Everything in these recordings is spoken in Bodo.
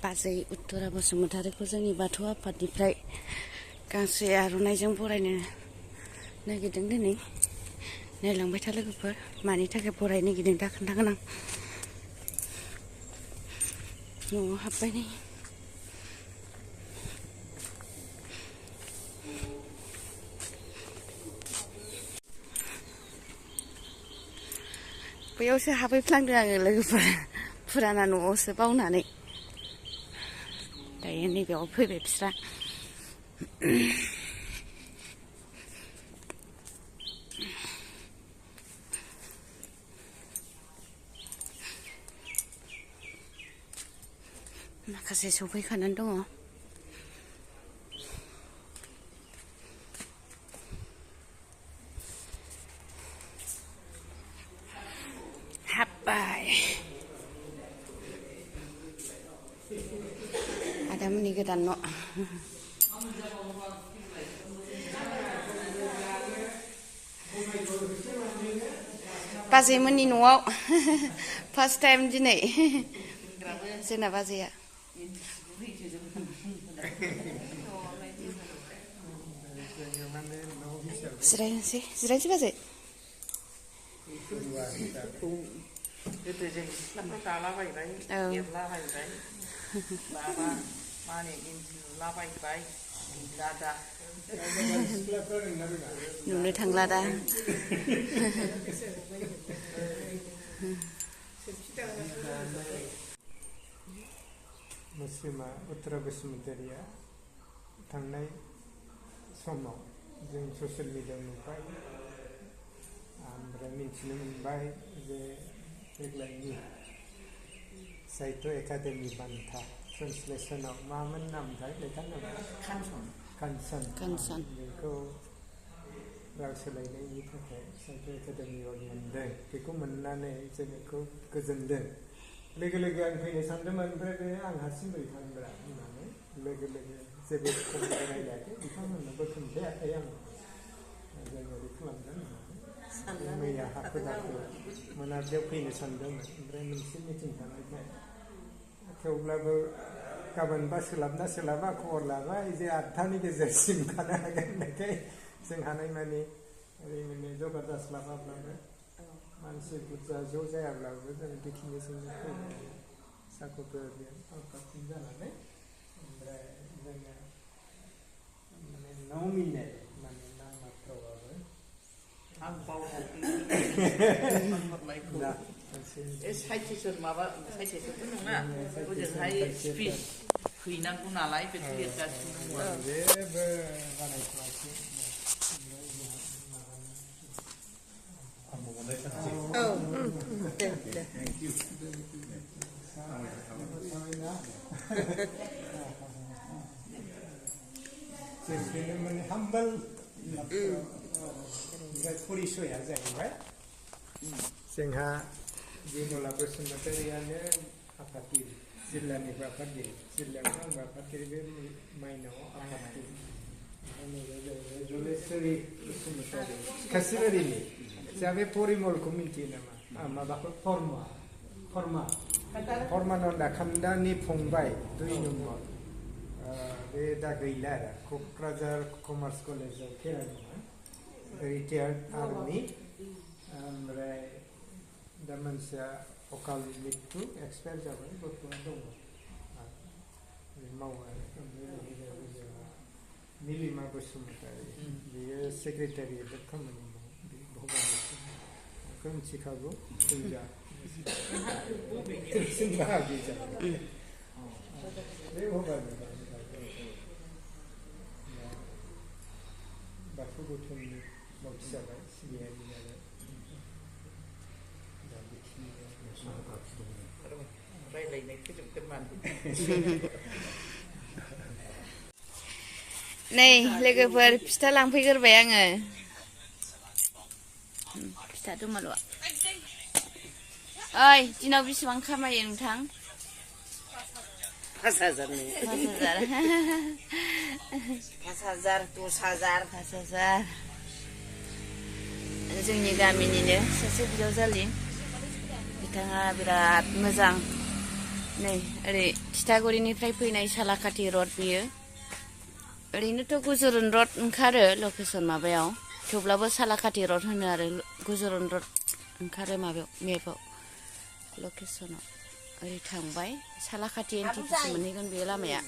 बाजै उत्तरा बसुमतारीखौ जोंनि बाथौ आफादनिफ्राय गांसे आर'नाइजों बरायनो नागिरदों दिनै। नायलांबाय था लोगोफोर, मानि थाखाय बरायनो नागिरदों दा खोन्थागोन आं। न'आव हाबबाय नै। बैयावसो हाबहैफ्लांदों आङो लोगोफोर, फुराना न'आवसो बावनानै। दायो नैबेयाव फैबाय बिस्रा। माखासे सफैखानानै दङ। हाब्बाय आदामोननि गोदान न'। बाजैमोननि न'आव फार्स्ट टाइम दिनै जोंना बाजैया। जिरायनोसै बाजै। गोदो जों सिख्लाफ्राव दालाबायबाय, एरलाबायबाय, माबा माने इन्दि लुलाबायबाय, दा नुनो थांला दा। मुस्लिमा उत्तरा बसुमतारीया थांनाय समाव जों ससियेल मिडियायाव नुबाय, ओमफ्राय मिथिनो मोनबाय जे देग्लायनि साहित्य एकाडेमि बान्था ट्रेन्सलेसनाव मामोन नामथाय लेखा नामा? कानसन। बेखौ राव सोलायनायनि थाखाय साहित्य एकाडेमि एवार्ड मोनदों। बेखौ मोननानै जों बेखौ गोजोनदों। लोगो लोगो आं फैनो सानदोंमोन, ओमफ्राय बे आं हारसिं फैखांब्रा होननानै लोगो जेबो खबर रायलायाखै, बिथांमोननोबो खोन्थायाखै आं। जों ओरै खालामगोन होननानै मैया हाखु दाखु मोनाबिलियाव फैनो सानदोंमोन, ओमफ्राय मोनसे मिटिं थानायखाय थेवब्लाबो गाबोनबा सोलाबना सोलाबा खबर लाबाय जे 8थानि गेजेरसिम थानो हागोन होननायखाय जों हानायमानि ओरैनो जगार जास्लाबाब्लाबो मानसि बुरजा ज' जायाब्लाबो जों बेखिनिसिमनो फैबाय। साक'फोरजों आफादजों जानानै, ओमफ्राय जोङो माने 9 मिनिट माने नांमाथ्रबाबो आं बावहरनायखौ साइटेसन माबा साइटेसनथ' नङा, ओजोंहाय स्पिच हैनांगौ नालाय बेखौ लिरगासिनो दङ। जेबो बानायथ'वाखै। जोंनो माने हाम्बल परिसया जाहैबाय। जोंहा बिमला बसुमतारीयानो आफादगिरि, जिल्लानिबो आफादगिरि, जिल्लायावनो आंबो आफादगिरि, बे माइनावआव आफादगिरि। जलेस्वरी बसुमतारी खासिबारिनि। जोंहा बे परिमलखौ मिन्थियो नामा? माबाखौ फर्मानन्दा खान्दानि फंबाय 2 नम्बर। बे दा गैला आरो क'क्राझार कमार्स कलेजाव खेरानिमोन, रिटायार्ड आर्मि। ओमफ्राय दा मानसिया अकाल मृत्यु, एक्सपायार जाबाय, गथ'आ दङ मावो आरो। निलिमा बसुमतारी, बेयो सेक्रेटारियेटआव खामानि मावो, बे भबानिपुर। मिथिखागौ फुंजा बाहागि जाबाय बे भबानिपुर। बाथौ गौथुमनि मावथि जाबाय, सिबियारि जाबाय। दा रायलायनाय फोजोबगोन मानो। नै लोगोफोर, फिथा लांफैग्रोबाय आङो। फिथा दमाल'आ। ओइ, दिनाव बेसेबां खामायो नोंथां? 5,000 5,000 जोंनि गामिनिनो सासे बिजावजालि, बिथाङा बिराद मोजां नै ओरै थिथागुरिनिफ्राय फैनाय सालाकाथि रड बियो ओरैनोथ' गुजुरन रड ओंखारो लकेसन माबायाव थेवब्लाबो सालाकाथि रड होनो आरो गुजुरन रड ओंखारो माबायाव मेपाव लकेसनाव ओरै थांबाय सालाकाथि एनटिपिसि मोनहैगोन बेयो लामाया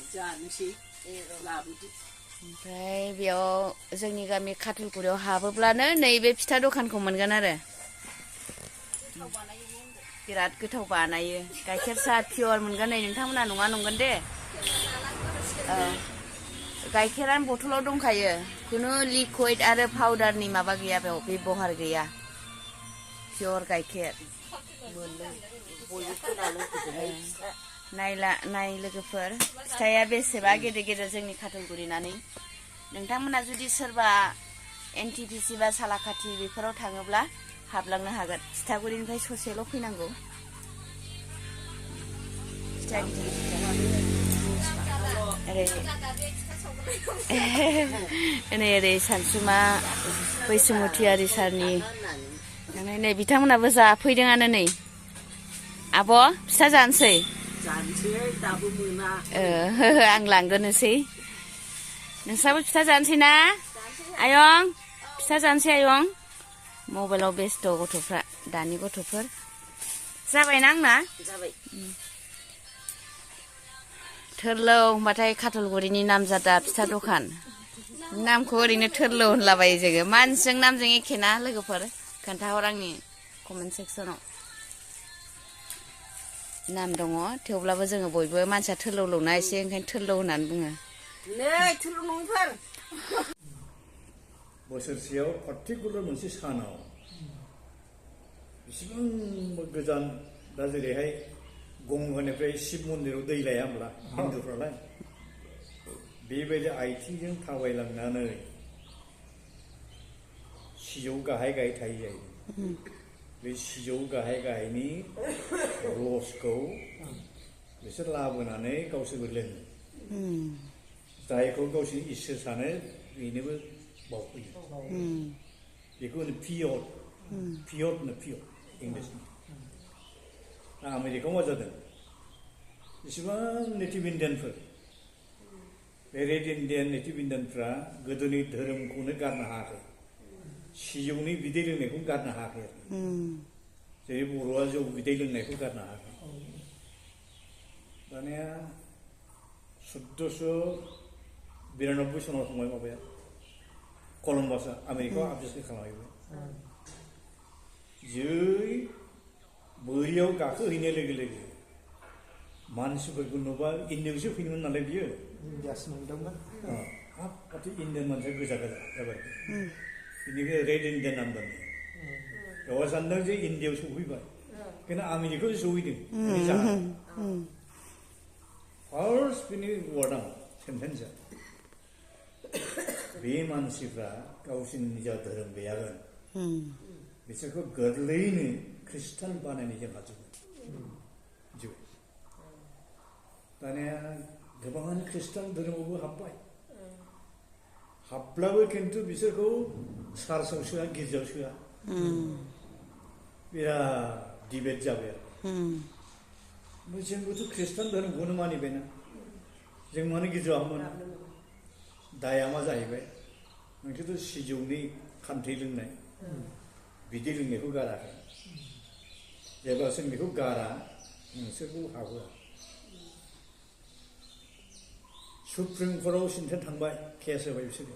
ओमफ्राय बेयाव जोंनि गामि काटुलगुरियाव हाबोब्लानो नैबे फिथा दखानखौ मोनगोन आरो बिराद गोथाव बानायो गाइखेर साहा पियर मोनगोन नै नोंथांमोना नङा नंगोन दे औ गाइखेरानो बथलाव दंखायो खुनु लिकुइड आरो पाउडारनि माबा गैया बेयाव बेबहार गैया पियर गाइखेर नाय लोगोफोर फिथाया बेसेबा गेदेर गेदेर जोंनि काटुलगुरिनानै नोंथांमोना जुदि सोरबा एनटिपिसि बा सालाकाथि बेफोराव थाङोब्ला हाबलांनो हागोन थिथागुरिनिफ्राय ससेल' फैनांगौ ओरै सानसुमा बैसुमुथियारि सारनि नै बिथांमोनाबो जाफैदोंआनो नै आब' फिथा जानोसै दाबो मोना आं लांग्रोनोसै नोंस्राबो फिथा जानोसै ना आयं फिथा जानोसै आयं मबाइलाव बेस्थ' गथ'फ्रा दानि गथ'फोर जाबायना आंना जाबाय थोरलौ होनबाथाय काटुलगुरिनि नामजादा फिथा दखान नामखौ ओरैनो थोरलौ होनलाबायो जोङो मानसिजों नामजों एखे ना लोगोफोर खोन्थाहर आंनि कमेन्ट सेक्सनाव नाम दङ थेवब्लाबो जोङो बयबो मानसिया थोरलौलौना एसे ओंखायनो थोरलौ होननानै बुङो नै थुलु नङिफोर बोसोरसेयाव पार्टिकुलार मोनसे सानाव बेसेबांबा गोजान दा जेरैहाय गंगानिफ्राय शिब मन्दिराव दै लाया होमब्ला हिन्दुफ्रालाय बेबायदि आथिंजों थाबायलांनानै सिजौ गाहाय गाहाय थायो जायो बे सिजौ गाहाय गाहायनि रसखौ बिसोर लाबोनानै गावसोरबो लोङो जायखौ गावसोरनि इसोर सानो बेनोबो बावफैयो बेखौ होनो पियर होनो पियर इंलिसनि आमेरिकायाव मा जादों इसेबां नेटिभ इण्डियानफोर बे रेड इण्डियान नेटिभ इण्डियानफ्रा गोदोनि धोरोमखौनो गारनो हायाखै सिजौनि बिदै लोंनायखौ गारनो हायाखै आरो जेरै बर'आ जौ बिदै लोंनायखौ गारनो हायाखै दानिया 1492 सनाव थांबाय माबाया कलम्बासआ आमेरिकायाव आबिष्कार खालामहैबाय जै बोरियाव गाखोहैनाय लोगो लोगो मानसिफोरखौ नुबा इण्डियायावसो फैनोमोन नालाय बियो इण्डियासो मोनदोंमोन हाब माथो इण्डियान मानसिया गोजा गोजा जाबाय बेनिफ्राय रेड इण्डियान नाम दोनदों गावहा सानदों जे इण्डियायाव सौफैबाय खिन्थु आमेरिकायाव सहैदों फार्स्ट बेनि वार्डआ सेन्टेन्सआ बे मानसिफ्रा गावसोरनि निजा धोरोम गैयागोन बिसोरखौ गोरलैयैनो ख्रिस्टान बानायनाय जों हाजोबो दानिया गोबाङानो ख्रिस्टान धोरोमावबो हाब्बाय हाब्लाबो खिन्थु बिसोरखौ चार्चआव सोआ गिर्जायाव सोआ बिराद डिबेट जाबाय आरो जोंबोथ' ख्रिस्टान धोरोमखौनो मानिबायना जों मानो गिर्जायाव हाबोना दाया मा जाहैबाय नोंसोरथ' सिजौनि खान्थै लोंनाय बिदै लोंनायखौ गाराखै जेब्ला जों बेखौ गारा नोंसोरखौ हाबोआ सुप्रिम कर्टआव सिन्था थांबाय केस होबाय बिसोरो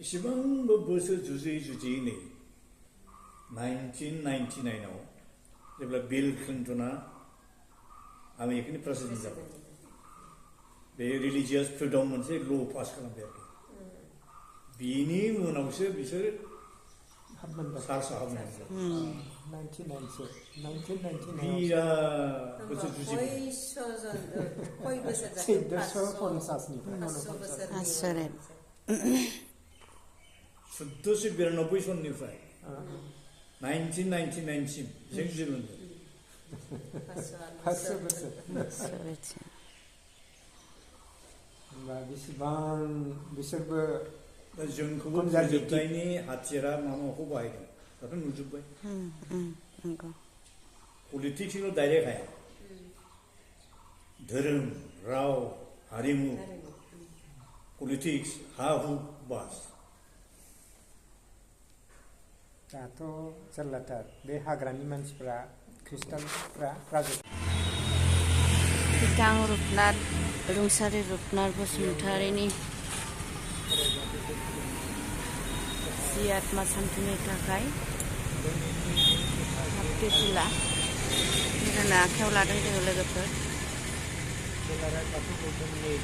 इसेबांबो बोसोर जुजियै नै 1999 जेब्ला बिल क्लिन्टना आमेरिकानि प्रेसिडेन्ट जाबाय बे रिलिजियास फ्रिडम मोनसे ल' पास खालामबाय आरोखि बिनि उनावसो बिसोर चार्चआव हाबनो हादों 1999 बिराद बोसोर जुजिबाय 1492 सननिफ्राय 1999 सिम जों जुजिबोदों होमबा बेसेबां बिसोरबो जोंखौबो फोजोबनायनि हाथियारा माखौ बाहायदों दाथ' नुजोब्बाय पलिटिक्सल' डाइरेक्ट हाया धोरोम राव हारिमु पलिटिक्स हा हु बास दाथ' जारलाथार बे हाग्रानि मानसिफ्रा ख्रिस्टानफ्रा राजु बिथां रुपनाथ रुंसारि रुपनाथ बसुमतारिनि जि आत्मा सान्थिनि थाखाय फिरफिला बिरहोनो आखायाव लादों जोङो लोगोफोर दुलाराय बाथौ गौथुमनि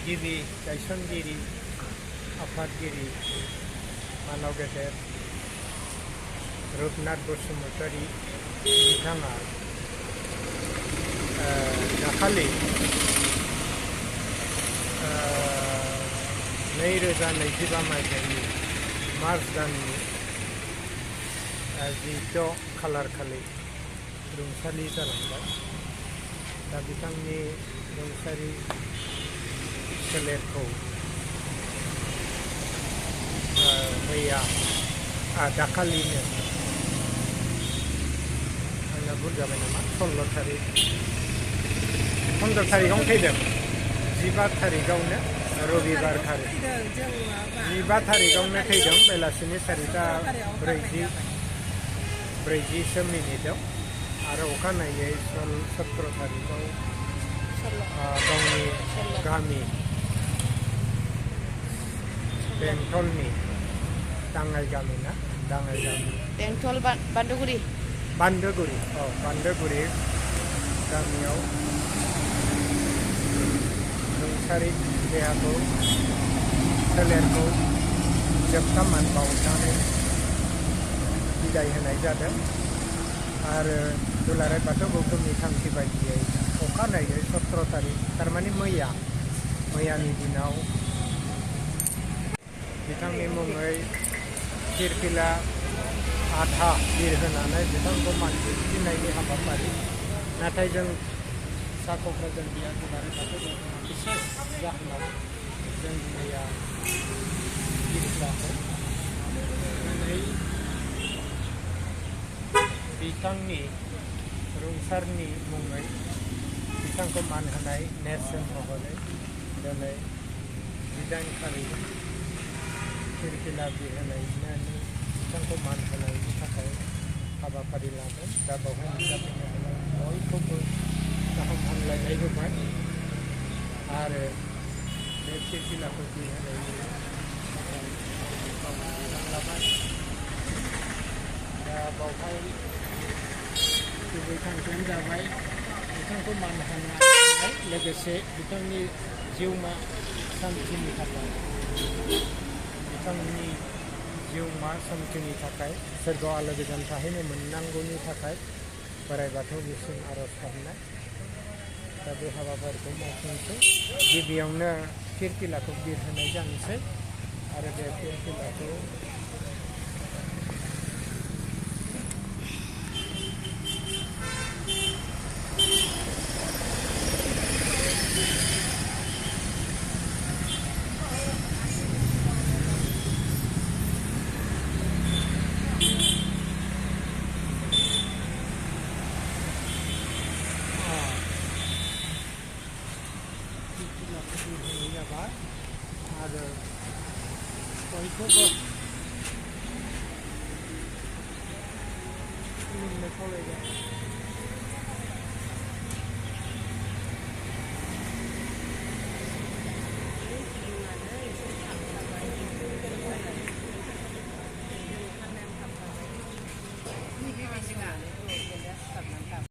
गिबि गायसनगिरि आफादगिरि मानव गेदेर रुपनाथ बसुमतारी बिथाङा दाखालि 2025 मायथाइनि मार्च दाननि 16 खालार खालि रुंसारि जालांबाय दा बिथांनि रुंसारि सोलेरखौ मैया दाखालिनो आंना भुल जाबाय नामा 16 थारिख 15 थारिखआवनो थैदों 15 थारिखआवनो रबिबार खालि 15 थारिखआवनो थैदों बेलासिनि 4:40 मिनिटआव आरो अखानायै 17 थारिखआव गावनि गामि बेंटलनि दाङाइ गामि ना दाङाइ गामि बेंटल बान्दोगुरि बान्दोगुरि गामियाव रुंसारि देहाखौ सोलेरखौ जोबथा मान बावनानै बिदाय होनाय जादों आरो दुलाराय बाथौ गौथुमनि थांखि बायदियै अखानायै 17 थारिख थारमाने मैयानि दिनाव बिथांनि मुङै फिरफिला आथा बिरहोनानै बिथांखौ मान दिन्थिनायनि हाबाफारि नाथाय जों सा क'क्राझार दुलाराय बाथौ गौथुमा बिसेस जाहोनाव जों मैया फिरफिलाखौ बिथांनि रुंसारनि मुङै बिथांखौ मान होनाय नेरसोन महरै दिनै 18 खालि फिरफिला बिरहोनायनि बिथांखौ मान होनायनि थाखाय हाबाफारि लादों दा बेवहाय नुजाफैनाय बयखौबो गाहाम हामलायनाय होबाय आरो बे फिरफिलाखौ बिरहोनायनि थाखाय बिबान लाबाय दा बेवहाय गुबै थांखियानो जाबाय बिथांखौ मान होनाय लोगोसे बिथांनि जिउमा सान्थिनि थाखाय बिथांनि जिउमा सान्थिनि थाखाय सोरगोआव आलो गोजोन थाहैनो मोननांगौनि थाखाय बोराइ बाथौनिसिम आर'ज खालामनाय दा बे हाबाफारिखौ मावफुंसै गिबियावनो फिरफिलाखौ बिरहोनाय जानोसै आरो बे फिरफिलाखौ जाबाय आरो बयखौबो खुलुमनो खावलायबाय